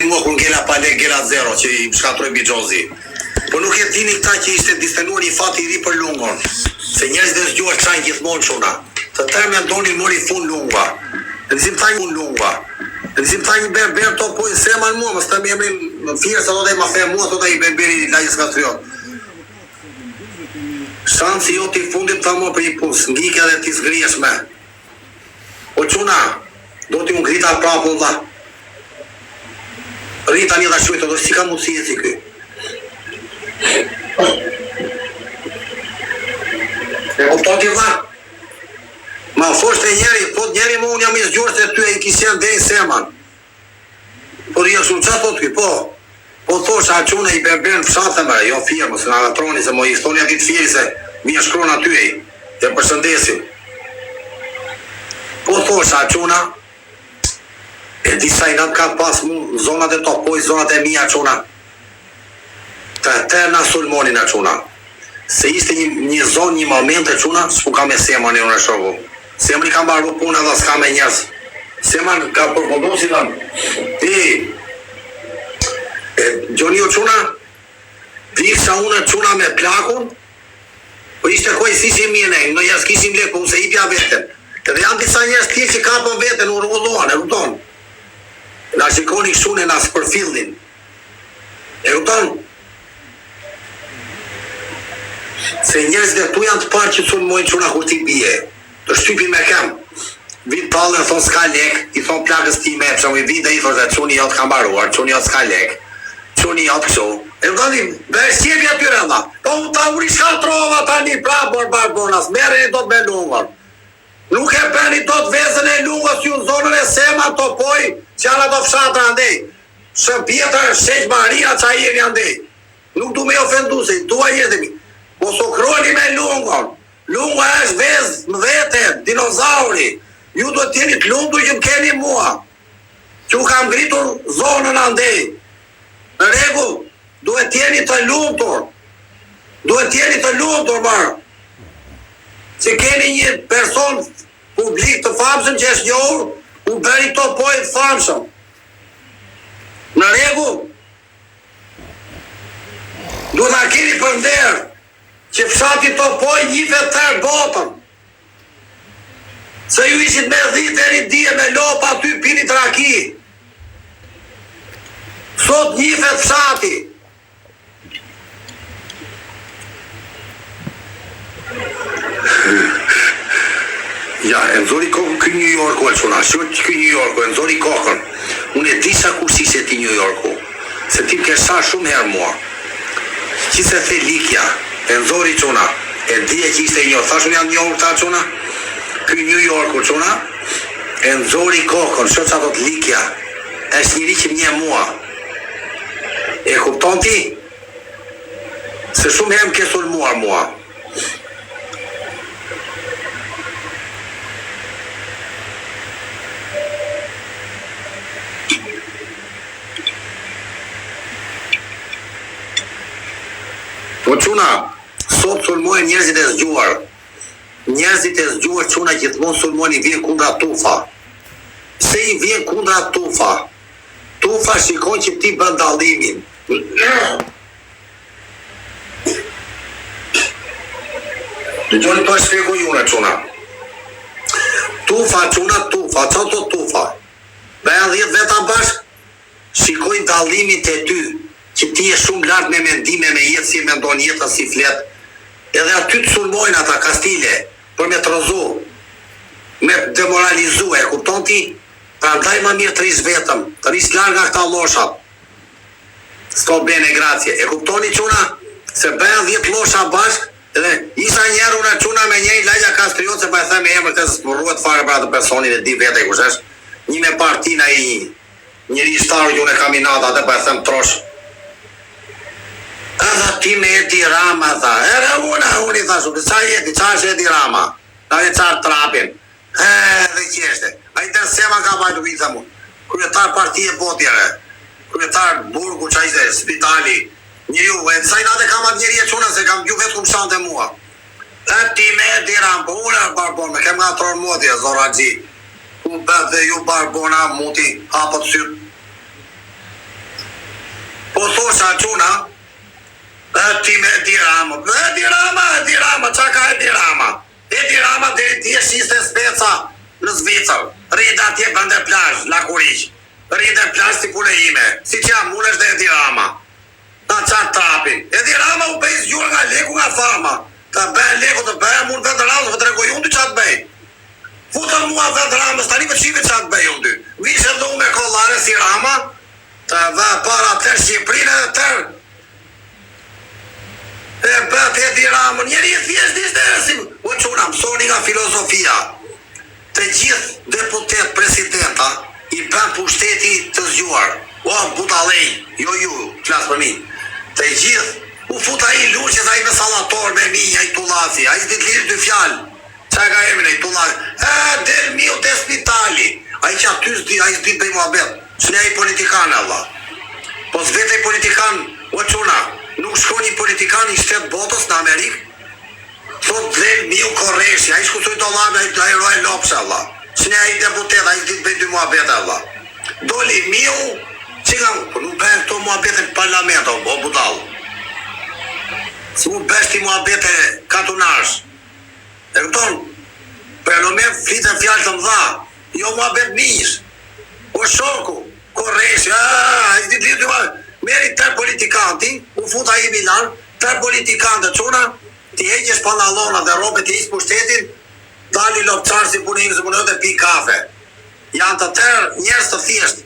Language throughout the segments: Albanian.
mua kur ngela pa lek, ngela zero që i shkatroj Bixhozi. Po nuk e dini këta që ishte distenuar një fat i ri për lungon. Se njerëzit e zgjuar çajin gjithmonë çuna. Të tërë mendonin mori fun lunga. Dhe dizim tha një lunga. Dhe dizim tha një berber to po i seman mua, mos të më emrin në firë sa do të më the mua tot ai berberi lajës katriot. Shansi jo ti fundit tha mua për një pus, ngike dhe ti zgrihesh me. O çuna, do t'i ungrita prapë valla. Rita një dashuri të do si ka mundësi e si ky. E kupton ti valla? Ma foshte njeri, po njeri më unë jam i zgjurë se ty e i kisjen dhe i seman. Por i shumë qa thot ky, po. Po thosh a qune i berber në fshatën me, jo firmë, se nga latroni, se mo i thonja ditë firë se mi e shkrona ty e i, dhe përshëndesim. Po thosh a quna, e disa i natë ka pas mu, zonat e topoj, zonat e mija quna. Të eterna sulmonin a quna. Se ishte një zonë, një moment e quna, s'pu ka me seman e unë e shoku. Seman i ka mbaru puna dhe s'ka me njerës. Seman ka përfundosi dhe. Gjoni o quna, visha unë quna me plakun, po ishte koj si që mjene, në jas kishim leku, se i pja vetën. Edhe janë disa njerës tjek që kapën vetën, u rrullohan, e kupton? Na shikoni shune na s'përfillin. E kupton? Se njerës dhe tu janë të parë që sulmojnë quna kur ti bje. Të shtypi me kem. Vitë talën, thonë s'ka lek, i thonë plakës ti me, përshamu i vitë dhe i thonë dhe quni jotë ka mbaruar, quni jotë s'ka lek. Quni jotë kështu. E më dhënim, bërë sjebja tyre dha. Po u ta uri shkatrova tani pra bornas, mere do të me lungër. Nuk e përni do të vezën e lungës ju në zonën e sema të poj, që janë ato fshatra andej. Shën pjetër, sheq Maria që a jeni andej. Nuk du me ofendu se, dua jetemi. Mos u kroni me lungën. Lunga është vezë më vete, dinozauri. Ju do t'jeni të lundu që më keni mua. Që u kam ngritur zonën andej. Në regu, duhet t'jeni të lumtur. Duhet t'jeni të lumtur, marë. Se keni një person publik të famshëm që është njohur, u bëri to pojë të famshëm. Në regu, duhet a keni për nderë, që fshati to pojë një vetër botën. Se ju ishit me dhitë e një dje me lopa ty pinit raki. Sot një vetë fshati. Ja, e nëzori kokën këj New Yorku e quna, shqot këj New Yorku, e nëzori kokën. Unë e disa kur si se ti New Yorku, se ti më kesha shumë herë mua. Që se the likja, e nëzori quna, e dhije që ishte një, thash unë janë një orë ta quna, këj New Yorku quna, e nëzori kokën, shqot që ato të likja, është njëri që mje mua. E kupton ti? Se shumë herë më ke sulmuar mua. Po quna, sot sulmojnë njerëzit e zgjuar. Njerëzit e zgjuar quna gjithmonë sulmojnë i vjen kundra tufa. Se i vjen kundra tufa? Tufa shikon që ti bën dallimin. Dëgjoni po e shpjegoj unë quna. Tufa, quna, tufa, qa të tufa? Bëja 10 veta bashk, shikojnë dallimin të ty, që ti e shumë lartë me mendime, me jetë si mendon jetën si flet, edhe aty të sulmojnë ata kastile, për me të rëzu, me demoralizu, e kupton ti? Pra ndaj ma mirë të rish vetëm, të rish larga këta loshat. Sto bene, gracie. E kuptoni quna? Se bëjan 10 losha bashk, edhe isha njerë unë quna me njëj lagja kastriot, se pa e them e emër të sëpërruat fare pra të personin e di vete i kushesh. Një me partina i njëri shtarë ju në kaminata, dhe pa e them trosh. Edhe ti me Edi Rama, tha. Unë i tha shumë, qa jeti, qa është Edi Rama? Na e qarë trapin. Dhe qeshte. A i tërë sema ka bajtu i tha mu. Kryetar partije botjere. Kryetar burgu qa ishte, spitali. Njëri u, e disa i nate kam atë njëri e quna, se kam gju vetë kum shante mua. E ti me Edi Rama, po unë e barbon, me kem nga tronë motje, zora gji. U bet dhe ju barbona, muti, hapët sytë. sa çuna. Ti me Dirama, qa ka e Dirama? E Dirama dhe ti e shiste speca në Zvicër, rrida tje bënde plazh, la Kuriq, rrida plazh si kule ime, si që jam ulesh dhe e Dirama, na qatë trapin, e Dirama u bëjë zgjurë nga leku nga fama, të bëjë leku të bëjë mund vend Ramës, vë të regoj unë dy qatë bëjë, futën mua vend Ramës, tani vë qive qatë bëjë unë dy, vishë dhu me kollare si Rama, të dhe para tërë Shqiprinë dhe tërë, e bët e Diramën, njeri e thjesht dishtesim, o quna, mësoni nga filozofia, të gjithë deputet presidenta, i bën pushteti të zgjuar, o butalej, ju, flasë për mi, të gjithë, u futa i luqës, a i me salator, me minja, i tullafi, a i s'dit lirë dy fjallë, qa ka emine, i tullafi, del miu të spitali, a i që aty s'di, a i s'dit bëj mua bet, s'ne i politikanë, Allah, po s'vete i politikanë, o quna, nuk shko një politikan i shtetë botës në Amerikë, thot dhe miu Korreshi, a i shkusoj të Allah, a i rojë lopshe, Allah. Shne a i deputet, a i ditë bëjt dy muabete, Allah. Doli miu, që kam, nuk bëjnë këto muabete në parlament, o budal. Si mu bështi muabete katunash. E këton, për në me flitë fjallë të mdha, jo muabet mish. O shoku, Korreshi, a i ditë dy muabete. Meri tërë politikanti, u futa i Milan, tërë politikantë të quna, ti heqesh pantalona dhe robe të isë pushtetin, dali lopçarë si punim, si punim dhe pi kafe. Janë të tërë njerës të thjesht,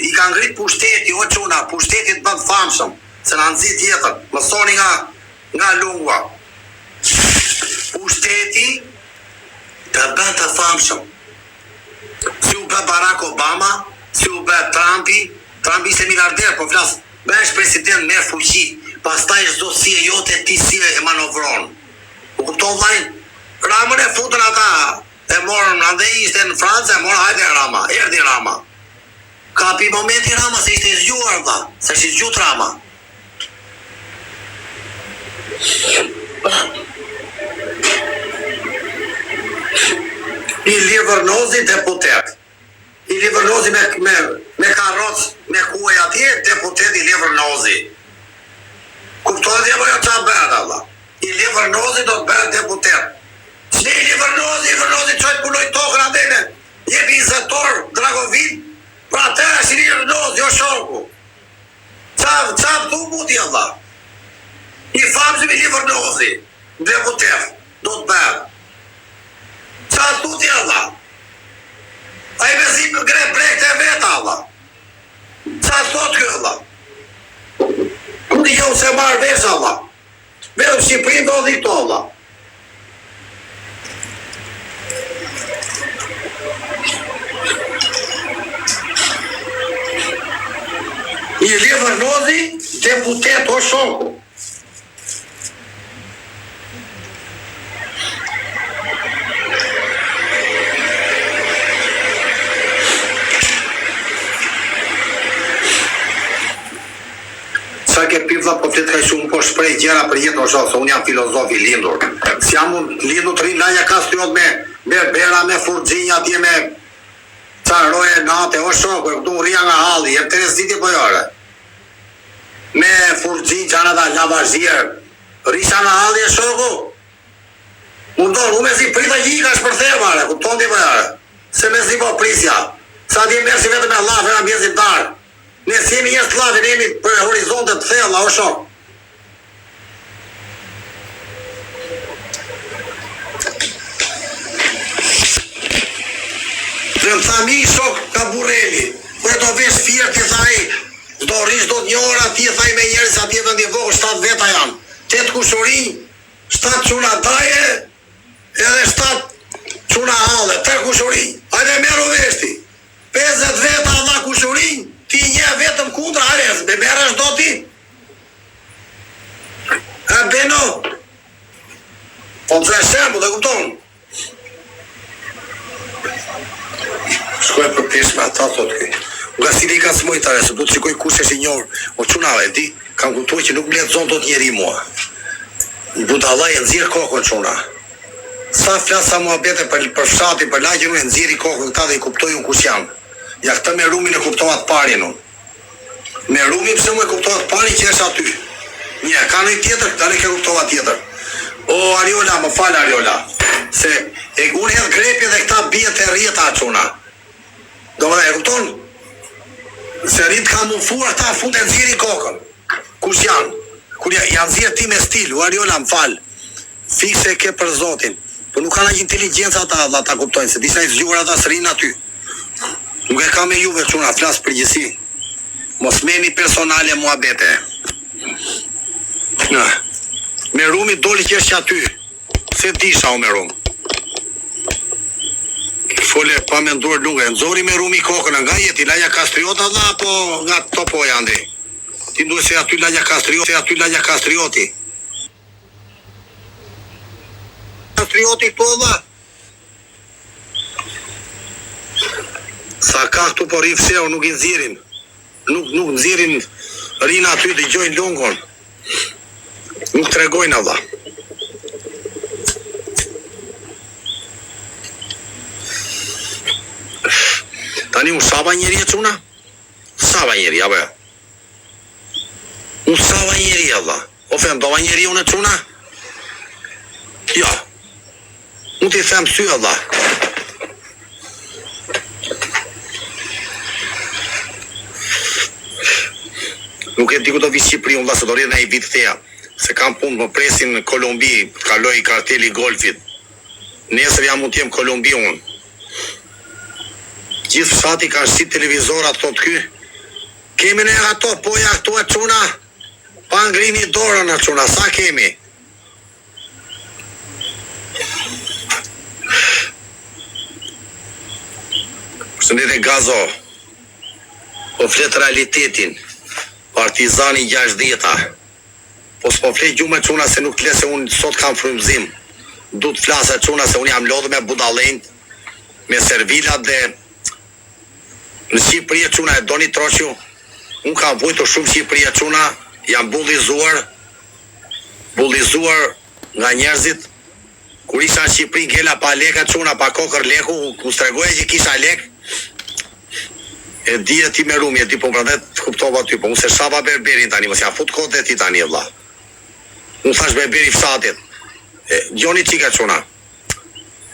i ka ngrit pushteti, o quna, pushtetit bënd famshëm, se në nëzit tjetër, mësoni nga lungua. Pushteti të bënd të famshëm. Si u bë Barack Obama, si u bë Trumpi se miliarder, po flasë, bësh president me fuqi, pastaj çdo si e jote ti si e manovron. U kupton vllajin? Ramën e futën ata, e morën, andaj ishte në Francë, e morën hajde Rama, erdhi Rama. Kapi momenti Rama se ishte zgjuar vlla, se ishte zgjut Rama. I Livernozi deputet. I Livernozi me karroc, me kuaj atje, deputet i Livernozi. Kuptojnë dhe jo qa bëhet, Allah. I Livernozi do të bëhet deputet. Qëne i Livernozi qojtë punoj tokën adene, jepi insektor, Dragovin, pra të është i Livernozi, jo shoku. Qa tu muti, Allah. I famshëm i Livernozi, deputet, do të bëhet. Qa tu ti, Allah. A i bezim gre brekte e veta, Allah. Qa thot kjo, Allah? Këndi jo se marrë vesh, Allah. Vedëm Shqipërinë do dhe këto, Allah. I Livernozi, deputet o shoku. Sa ke pivla po flet kaj shumë po shprej gjera për jetën o shoh, se unë jam filozof i lindur. Si jam unë lindur të rinë lanja ka styot me bera, me furgjinja, atje me qaroje nate, o shoh, e këtu rria nga halli, e të reziti po jore. Me furgjin qana da lavazhjer, risha nga halli e shoku. Mundon, u me zi prita gjika është për themare, kupton ti po jore. Se me zi po prisja, sa ti merë si vetë me lafe nga mjezit darë. Ne si jemi njerëz të lave, ne jemi për horizontet të thella, o shok. Dhe më tha mi shok ka burreli, për e do vesh firë ti thaj, do rish do të një ora ti thaj me njerëz atje të ndivogë, 7 veta janë, 8 kushurinj, 7 quna daje, edhe 7 quna halle, 3 kushurinj, hajde meru veshti, 50 veta Allah kushurinj, ti një vetëm kundra ares, me merësh do ti? E beno? Po të zhe shembu dhe kupton? Shkoj për pishme ata, thot këj. Nga si li ka së mojtare, se du të shikoj kush është i njohër. O qunave, di, kam kuptuar që nuk më letë zonë do të njeri mua. Në budalaj e nëzirë kokën quna. Sa flasa mua bete për fshati, për lagjën e nëziri kokën këta dhe i kuptoj unë kush jam. Ja këtë me rumin e kuptohat parin unë. Me Me Rumi pse më kuptohet pari që është aty. Një, ka një tjetër, tani ke kuptova tjetër. O Ariola, më fal Ariola. Se unë hedh grepi dhe këta bie të rrjeta çuna. Domethënë e kupton? Se rrit ka mufuar ata fund e nxjerrin kokën. Kush janë? Kur janë nxjerr ti me stil, o Ariola, më fal. Fikse ke për Zotin. Po nuk kanë aq inteligjencë ata ta kuptojnë se disa i zgjuar ata s'rin aty. Nuk e kam me juve çuna, flas përgjithësi. Mos meni personale muhabete. Me Rumi doli që është aty. Se disha o me Rumi. Fole pa me nduar lunga. Nëzori me Rumi kokën. Nga jeti Laja Kastriota dha apo nga Topoja andi? Ti nduhet se aty Laja Kastrioti. Kastrioti këto dha. Sa ka këtu po rifseu nuk i nxirin. Nuk nxirin rina aty të gjojnë lungon. Nuk tregojnë Allah. Tani unë saba njeri e quna? Saba njeri, abe. Unë saba njeri, Allah. Ofendova njeri unë e quna? Ja. Unë ti them sy, Allah. Nuk e di ku do vi Shqipëri, unë se do rrjedh në i vit theja. Se kam punë më presin në Kolumbi, kaloj karteli golfit. Nesër jam mund t'jem Kolumbi unë. Gjithë fshati ka shqit televizorat, thot ky. Kemi ne ato, poja këtu e quna. Pa ngrini dorën e quna, sa kemi? Përshëndetje Gazo. Po flet realitetin. Partizani 60-a. Po s'po flet gjumë çuna se nuk flet se unë sot kam frymëzim. Du të flasë çuna se unë jam lodhur me budallënt, me servilat dhe në Shqipëri çuna e doni troqju. Unë kam vujtur shumë Shqipëri çuna, jam bullizuar nga njerëzit. Kur isha në Shqipëri ngela pa leka çuna, pa kokër leku, ku stregoja që kisha lek. E di e ti me Rumi, e ti po prandaj të kuptova ty, po unë se shava berberin tani, mos ja fut kote ti tani vlla. Unë thash berberi fshatit. Gjoni qika quna.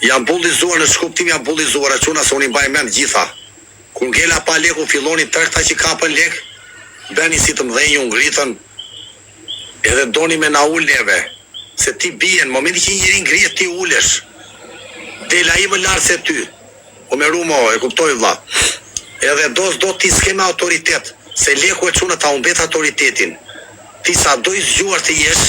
Jam bullizuar në shkuptim, jam bullizuar e quna se unë i mbaj mend gjitha. Kur ngela pa leku filloni tërkta që kapën lek, beni si të mdhenjë, unë ngritën, edhe doni me na ull neve. Se ti bie, në momenti që njëri ngrihet ti ulesh. Dela i më lartë se ty. O me Rumo, e kuptoj vlla. Edhe do ti s'keme autoritet, se leku e quna ta umbet autoritetin. Ti sa do i zgjuar të jesh,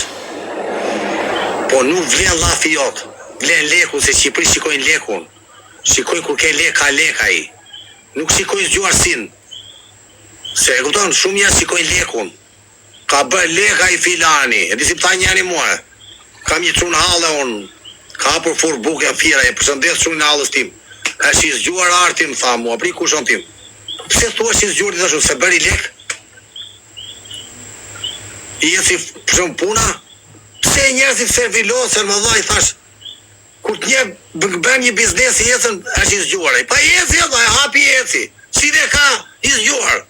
po nuk vlen llafi jot. Vlen leku, se Shqipëri shikojnë lekun. Shikojnë kur ke lek, ka lek ai. Nuk shikojnë zgjuarsin. Se e kupton, shumë njerëz shikojnë lekun. Ka bërë lek ai filani. E di si ta njëri mua. Kam një çun halle unë. Ka hapur fur buke fira, e përshëndes çunin hallës tim. Është i zgjuar artim, tha mua, pri kushon tim. Pse thua si zgjuar ti tash se bëri lek? I jesi shumë puna? Pse njerëzit servilosen më dhaj thash? Kur të një bën një biznes i ecën është i zgjuar. Pa eci edhe hapi eci. Si dhe ka i zgjuar.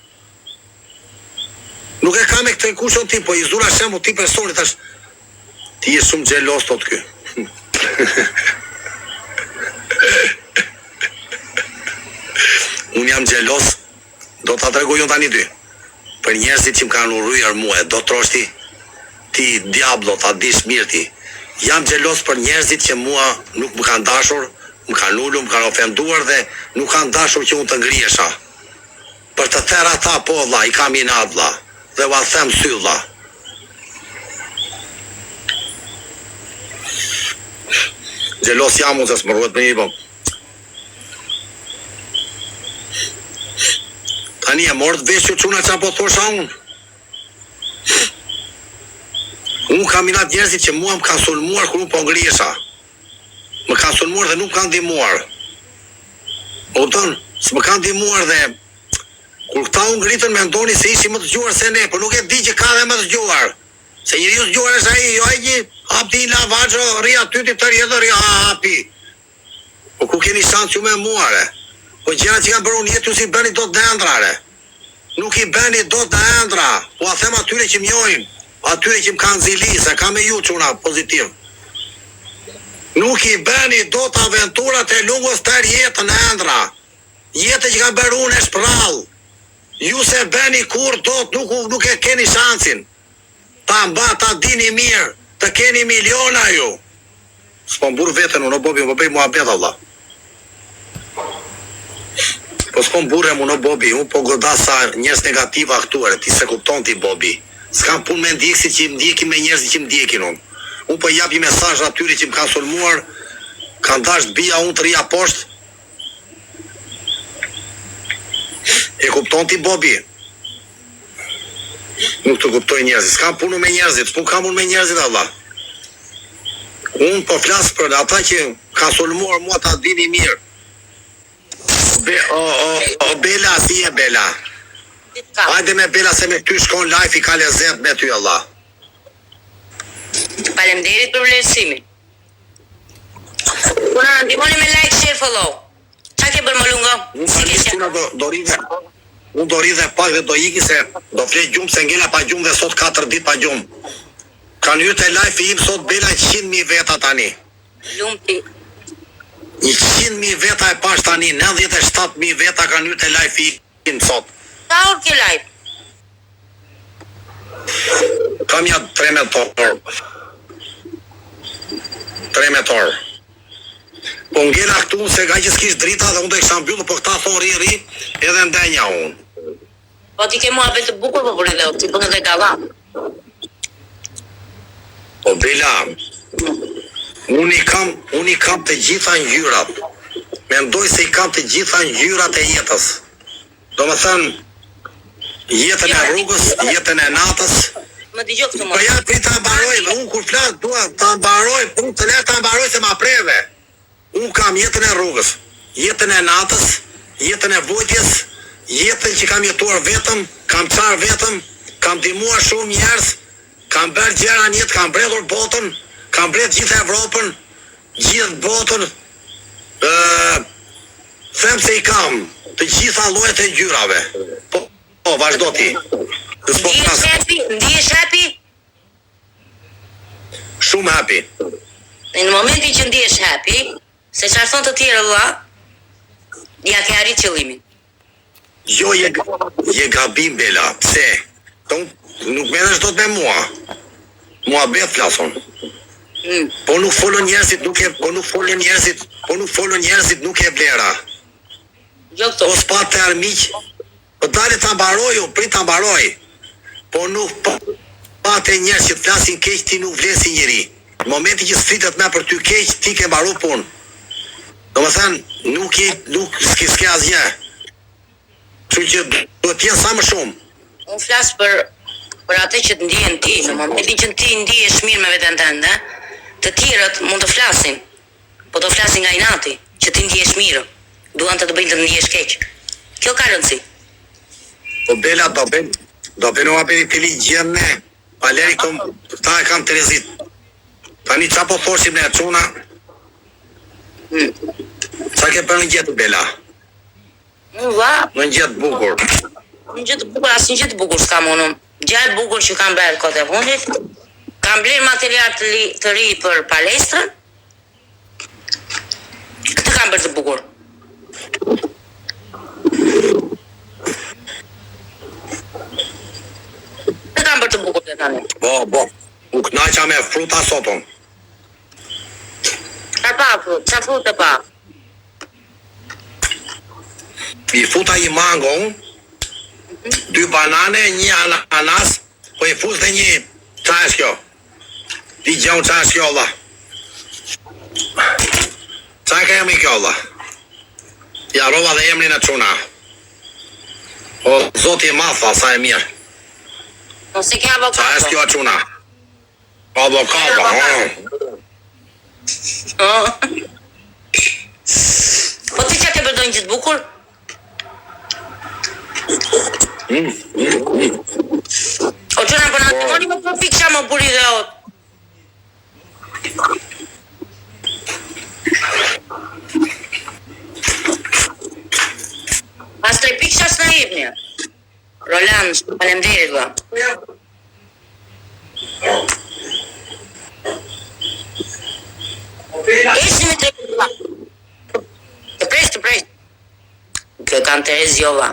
Nuk e ka me këtë kushon ti, po i zura shembull ti personi thash. Ti je shumë xhelos tot ky. Unë jam xhelos, do ta tregoj unë tani ty. Për njerëzit që më kanë urryer mua, do troshti, ti diablo ta dish mirë ti. Jam xhelos për njerëzit që mua nuk më kanë dashur, më kanë ulur, më kanë ofenduar dhe nuk kanë dashur që unë të ngrihesha. Për të tërë ata po vlla, i kam inat vlla, dhe ua them sy vlla. Xhelos jam unë se s'më rruhet me një bom. Tani e mordë vesh që quna qa po thosha unë. Unë kam inat njerëzit që mua më kanë sulmuar kër unë po ngrihesha. Më kanë sulmuar dhe nuk kanë ndihmuar. O tonë, s'më kanë ndihmuar dhe kur këta unë ngritën me ndoni se ishi më të zgjuar se ne, por nuk e di që ka dhe më të zgjuar. Se njëri u zgjuar është ai, jo ai një hapti i lavazho, ri aty ti të rjedhë, ri hapi. Po ku keni shansë ju me muare? Po gjëra që kanë bërë unë jetë ju si bëni do të dëndrare. nuk i bëni dot në ëndra. Po a them atyre që mjojnë, atyre që më kanë zili, se ka me ju çuna pozitiv. Nuk i bëni dot aventurat e lungos tër jetën në ëndra. Jetë që ka bërë unë e shprall. Ju se bëni kur dot nuk e keni shansin. Ta dini mirë, të keni miliona ju. S'po mbur vetën unë, Bobi, më bëj muhabet Allah. Po s'po mburem unë, Bobi, unë po godasa njerëz negativa këtu, ti se kupton ti, Bobi. S'kam punë me ndjekësit që më ndjekin me njerëzit që më ndjekin unë. Unë po jap një mesazh atyre që më kanë sulmuar, kanë dash të bija unë të rija poshtë. E kupton ti, Bobi? Nuk të kuptoj njerëzit, s'kam punë me njerëzit, s'po kam unë me njerëzit Allah. Unë po flas për ata që kanë sulmuar mua, ta dini mirë. Bela, si e Bela? Hajde me Bela se me ty shkon live i ka lezet me ty Allah. Faleminderit për vlerësimin. Puna ndihmoni me like, share, follow. Çka ke bërë më lungo? Unë do rridhe pak dhe do iki se do flet gjumë se ngela pa gjumë dhe sot 4 ditë pa gjumë. Kanë hyrë te live im sot Bela 100.000 veta tani. Lumti. 100.000 veta e pash tani, 97.000 veta kanë hyrë te live im sot. Sa orë ke live? Kam ja 13 orë. 13 orë. Po ngela këtu se ka që s'kish drita dhe unë do isha mbyllur, po këta thonë ri edhe ndenja unë. Po ti ke muhabet të bukur po për edhe, ti bën edhe galla. Po Bela, unë i kam të gjitha ngjyrat. Mendoj se i kam të gjitha ngjyrat e jetës. Do më thënë, jetën e rrugës, jetën e natës. Më dëgjoj këtë më. Po ja pri ta mbaroj, unë kur flas dua ta mbaroj, unë të lehtë ta mbaroj se ma preve. Unë kam jetën e rrugës, jetën e natës, jetën e vojtjes, jetën që kam jetuar vetëm, kam çar vetëm, kam ndihmuar shumë njerëz, kam bërë gjëra në jetë, kam mbledhur botën, kam mbledh gjithë Evropën, gjithë botën. Them se i kam të gjitha llojet e ngjyrave. Po, vazhdo ti. Ndihesh happy? Shumë happy. Në momentin që ndihesh happy, se çfarë thon të tjerë vëlla, ja ke arrit qëllimin. Jo, je gabim Bela, pse? Nuk merresh dot me mua. Muhabet flason. Po nuk folën njerëzit, nuk e vlera. Jo këto. Po s'pa të armiq, po dale ta mbaroj, prit ta mbaroj. Po nuk pa të njerëz që të flasin keq, ti nuk vlen si njeri. Në momentin që sfritet me për ty keq, ti ke mbaru punë. Domethënë, nuk s'ke asgjë. Kështu që duhet të jenë sa më shumë. Unë flas për atë që të ndihen ti, në momentin që ti ndihesh mirë me veten tënde, të tjerët mund të flasin. Po të flasin nga inati, që ti ndihesh mirë. Duan të bëjnë të ndihesh keq. Kjo ka rëndësi. Po Bela do bëjnë aperi të ligjën ne. Paleri ta e kam Terezit. Tani qa po thoshim ne çuna? Qa ke për në gjetë Bela? Në gjetë bukur. Në gjetë bukur, asë në gjetë bukur s'kam unë. Gjatë bukur që kam bërë kote fundit. Kam blerë material të ri për palestrën. Këtë kam bërë të bukur. Këtë kam bërë të bukur të tani. Po. U kënaqa me fruta soton. Qa frut e pa? I futa i mango, 2 banane, 1 ananas, po i fus dhe 1 qa është kjo? Ti gjaun qa është kjo Allah? Qa ka jemi kjo Allah? Ja rova dhe emrin e quna. O zoti ma tha sa e mirë. Nëse ke avokado. Qa është kjo quna? Avokado. Po ti qa ke përdojnë gjithë bukur? O qëna për në timoni më për pikësha më buri dhe o. Pas 3 pikësha s'na jep një. Roland, faleminderit valla. Ishim të pres. Kë kanë Tereziova.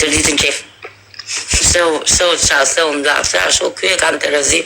Të ditën qef. Se unë nga, se ashtu, kjo e kanë Terezi.